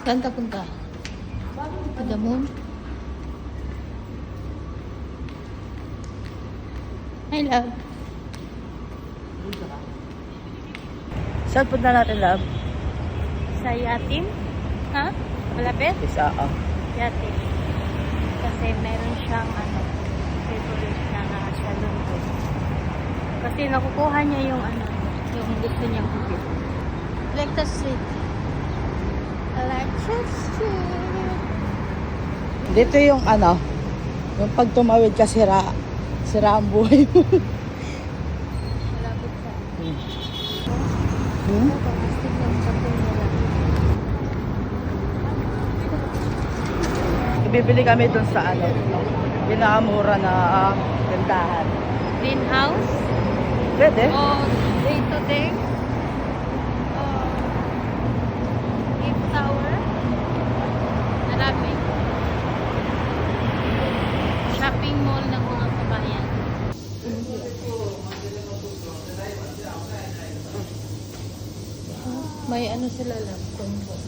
Saan ka punta? To the moon? Hi, love. Saan punta natin, love? Sa Yatim? Ha? Malapit? Isa, Yatim. Kasi meron siyang favorite na salon ko. Kasi nakukuha niya yung yung gusto niyang kupit. Electric Street. Electric Street. Dito yung yung pag tumawid ka sira ang buhay mo. Malapit sa. Hmm? Plastic ng sapon nila. Ibibili kami dun sa pinakamura na tindahan. Greenhouse? Pwede? O day to day? O Gift Tower? Marami. Shopping mall ng mga kabayan. May sila lang. Combo.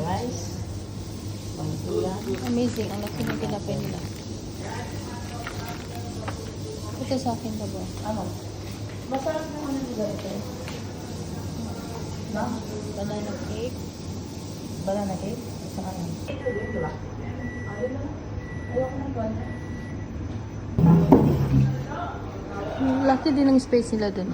Rice. Amazing. Ang laki ng tinapay nila. Ito sa akin na ba? Masarap naman yung ganito. Na? Banana cake. Banana cake? Isa ka lang. Diba? Ayoko ng banana. Laki din ng space nila dun.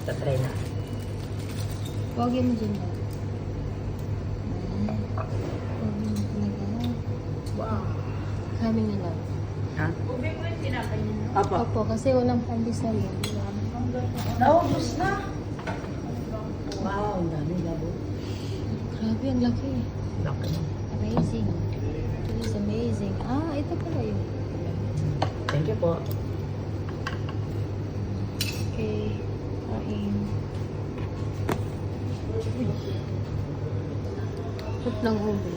Tatry na. Huwag mo dyan ba? Wow. Kami nila. Ha? Apa? Opo, kasi walang pandesal. Naubos na. Wow, ang dami labo. Grabe, ang laki. Laki na. Amazing. It is amazing. Ito pala yun. Thank you po. Okay. Kain. Put ng ube.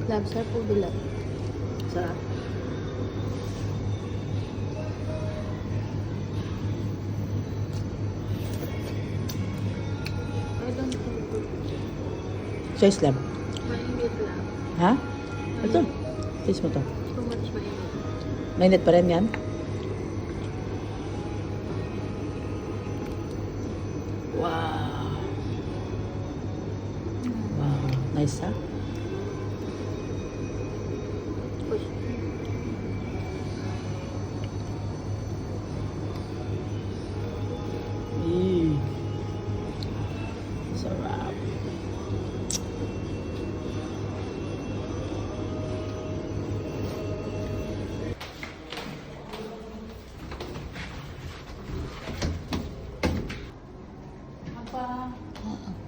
Lab, sarap ube lang. Sarap. I don't think. Choice lab. Mainit lang. Ha? Ito. Taste mo to. Too much mainit. Mainit pa rin yan? Wow. Wow. Nice, ha? Push. Eee. Sarap.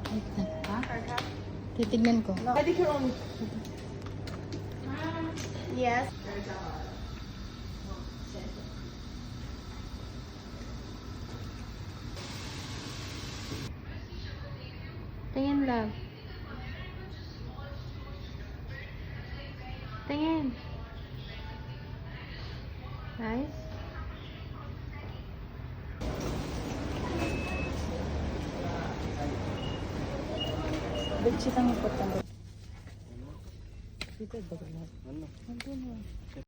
Wait na. Titignan ko. Pedicure only. Yes. Tingin, love. Tingin. Nice. Bedsheet ang ipatanggal. Dito, bago lahat. Nandun,